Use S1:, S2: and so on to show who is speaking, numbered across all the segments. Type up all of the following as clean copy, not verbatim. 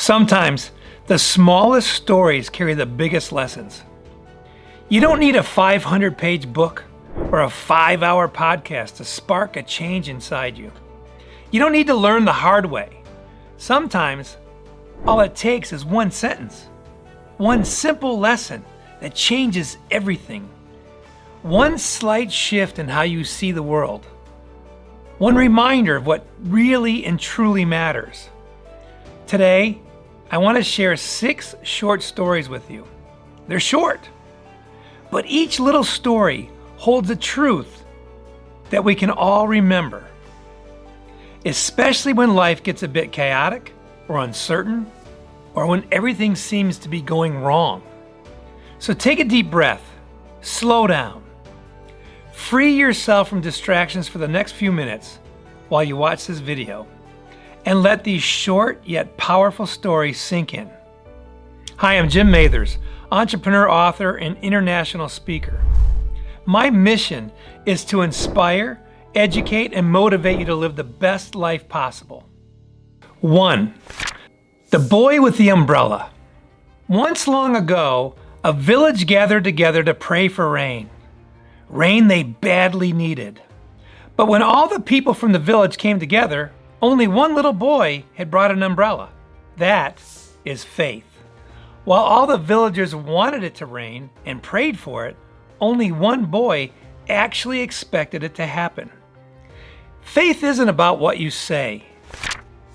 S1: Sometimes the smallest stories carry the biggest lessons. You don't need a 500-page book or a 5-hour podcast to spark a change inside you. You don't need to learn the hard way. Sometimes all it takes is one sentence, one simple lesson that changes everything. One slight shift in how you see the world. One reminder of what really and truly matters. Today, I want to share 6 short stories with you. They're short, but each little story holds a truth that we can all remember, especially when life gets a bit chaotic or uncertain, or when everything seems to be going wrong. So take a deep breath, slow down, free yourself from distractions for the next few minutes while you watch this video, and let these short yet powerful stories sink in. Hi, I'm Jim Mathers, entrepreneur, author, and international speaker. My mission is to inspire, educate, and motivate you to live the best life possible. 1. The boy with the umbrella. Once long ago, a village gathered together to pray for rain. Rain they badly needed. But when all the people from the village came together, only one little boy had brought an umbrella. That is faith. While all the villagers wanted it to rain and prayed for it, only one boy actually expected it to happen. Faith isn't about what you say.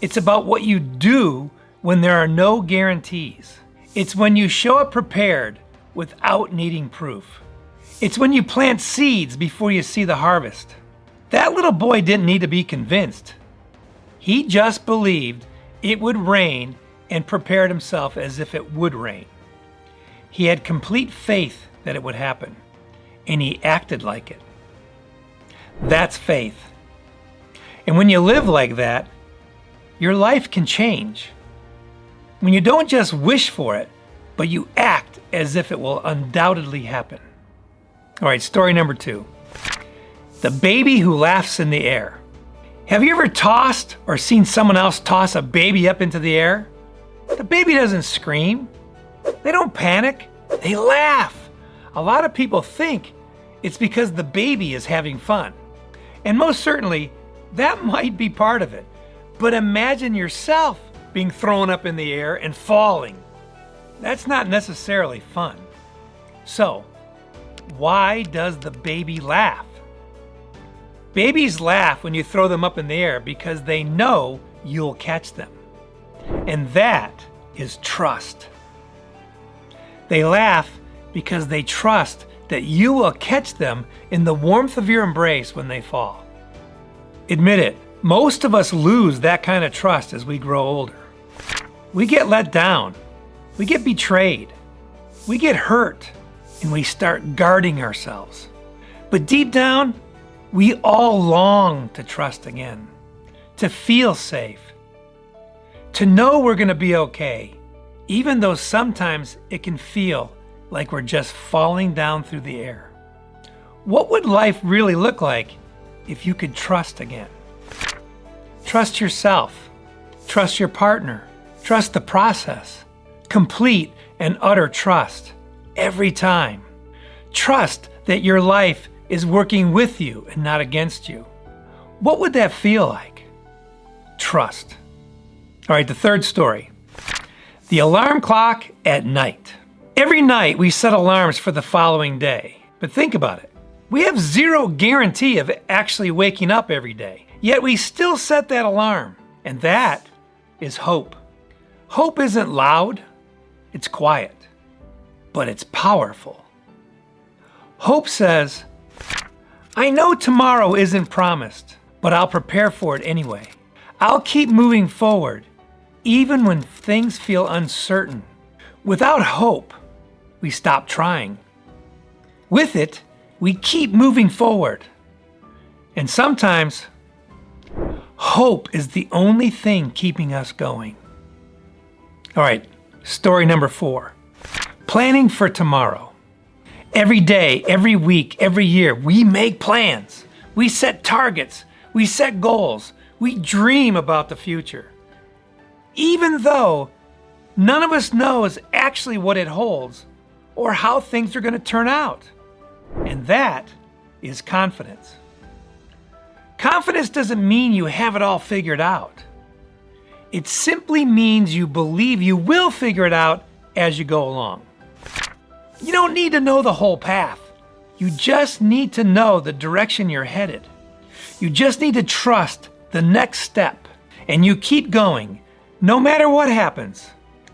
S1: It's about what you do when there are no guarantees. It's when you show up prepared without needing proof. It's when you plant seeds before you see the harvest. That little boy didn't need to be convinced. He just believed it would rain and prepared himself as if it would rain. He had complete faith that it would happen, and he acted like it. That's faith. And when you live like that, your life can change. When you don't just wish for it, but you act as if it will undoubtedly happen. All right, story number 2. The baby who laughs in the air. Have you ever tossed or seen someone else toss a baby up into the air? The baby doesn't scream. They don't panic. They laugh. A lot of people think it's because the baby is having fun. And most certainly, that might be part of it. But imagine yourself being thrown up in the air and falling. That's not necessarily fun. So, why does the baby laugh? Babies laugh when you throw them up in the air because they know you'll catch them. And that is trust. They laugh because they trust that you will catch them in the warmth of your embrace when they fall. Admit it, most of us lose that kind of trust as we grow older. We get let down, we get betrayed, we get hurt, and we start guarding ourselves. But deep down, we all long to trust again, to feel safe, to know we're going to be okay, even though sometimes it can feel like we're just falling down through the air. What would life really look like if you could trust again? Trust yourself, trust your partner, trust the process. Complete and utter trust every time. Trust that your life is working with you and not against you. What would that feel like? Trust. All right, the third story. The alarm clock at night. Every night we set alarms for the following day. But think about it. We have zero guarantee of actually waking up every day. Yet we still set that alarm. And that is hope. Hope isn't loud. It's quiet. But it's powerful. Hope says, I know tomorrow isn't promised, but I'll prepare for it anyway. I'll keep moving forward, even when things feel uncertain. Without hope, we stop trying. With it, we keep moving forward. And sometimes, hope is the only thing keeping us going. All right, story number 4. Planning for tomorrow. Every day, every week, every year, we make plans. We set targets. We set goals. We dream about the future. Even though none of us knows actually what it holds or how things are going to turn out. And that is confidence. Confidence doesn't mean you have it all figured out. It simply means you believe you will figure it out as you go along. You don't need to know the whole path. You just need to know the direction you're headed. You just need to trust the next step, and you keep going, no matter what happens.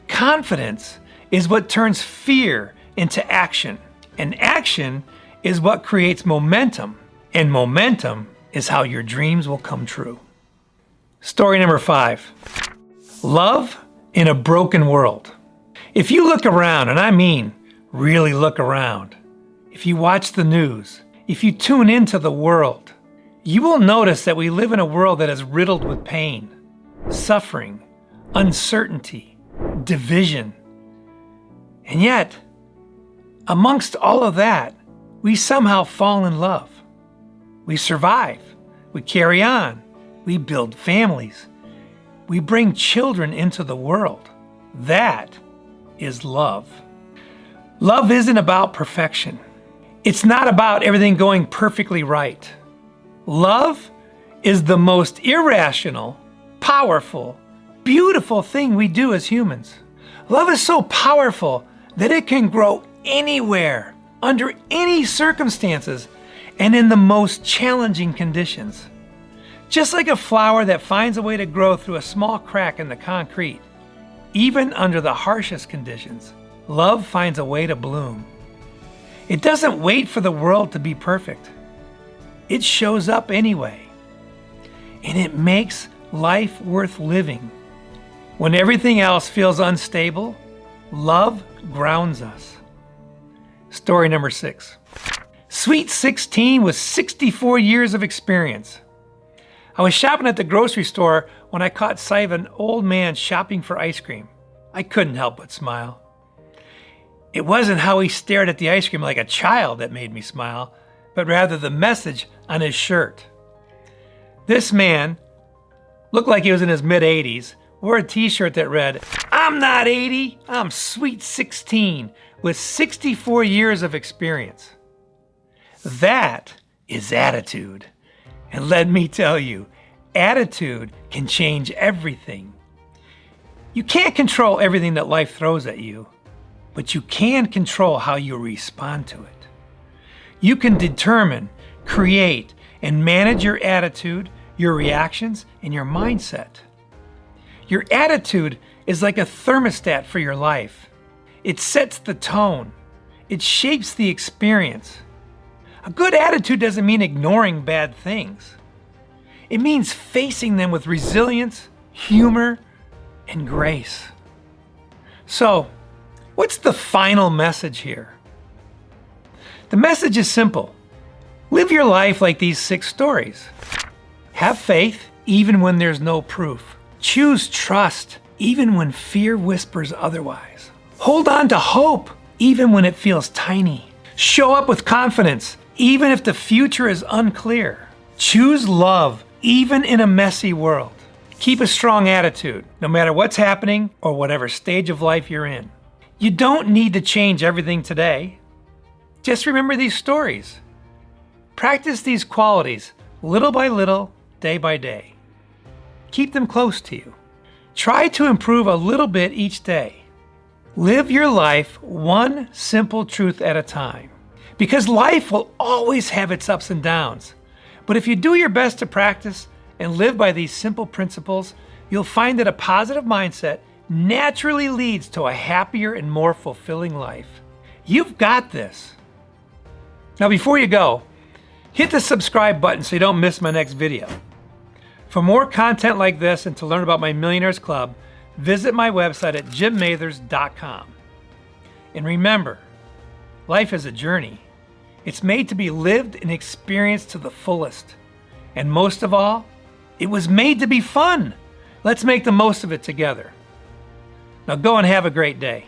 S1: Confidence is what turns fear into action, and action is what creates momentum, and momentum is how your dreams will come true. Story number 5. Love in a broken world. If you look around, and I mean really look around, if you watch the news, if you tune into the world, you will notice that we live in a world that is riddled with pain, suffering, uncertainty, division. And yet, amongst all of that, we somehow fall in love. We survive. We carry on. We build families. We bring children into the world. That is love. Love isn't about perfection. It's not about everything going perfectly right. Love is the most irrational, powerful, beautiful thing we do as humans. Love is so powerful that it can grow anywhere, under any circumstances, and in the most challenging conditions. Just like a flower that finds a way to grow through a small crack in the concrete, even under the harshest conditions, love finds a way to bloom. It doesn't wait for the world to be perfect. It shows up anyway. And it makes life worth living. When everything else feels unstable, love grounds us. Story number 6. Sweet 16 with 64 years of experience. I was shopping at the grocery store when I caught sight of an old man shopping for ice cream. I couldn't help but smile. It wasn't how he stared at the ice cream like a child that made me smile, but rather the message on his shirt. This man looked like he was in his mid-80s, wore a t-shirt that read, "I'm not 80, I'm sweet 16, with 64 years of experience." That is attitude. And let me tell you, attitude can change everything. You can't control everything that life throws at you, but you can control how you respond to it. You can determine, create, and manage your attitude, your reactions, and your mindset. Your attitude is like a thermostat for your life. It sets the tone. It shapes the experience. A good attitude doesn't mean ignoring bad things. It means facing them with resilience, humor, and grace. So, what's the final message here? The message is simple. Live your life like these 6 stories. Have faith even when there's no proof. Choose trust even when fear whispers otherwise. Hold on to hope even when it feels tiny. Show up with confidence even if the future is unclear. Choose love even in a messy world. Keep a strong attitude no matter what's happening or whatever stage of life you're in. You don't need to change everything today. Just remember these stories. Practice these qualities little by little, day by day. Keep them close to you. Try to improve a little bit each day. Live your life one simple truth at a time. Because life will always have its ups and downs. But if you do your best to practice and live by these simple principles, you'll find that a positive mindset naturally leads to a happier and more fulfilling life. You've got this. Now before you go, hit the subscribe button so you don't miss my next video. For more content like this and to learn about my Millionaires Club, visit my website at jimmathers.com. And remember, life is a journey. It's made to be lived and experienced to the fullest. And most of all, it was made to be fun. Let's make the most of it together. Now go and have a great day.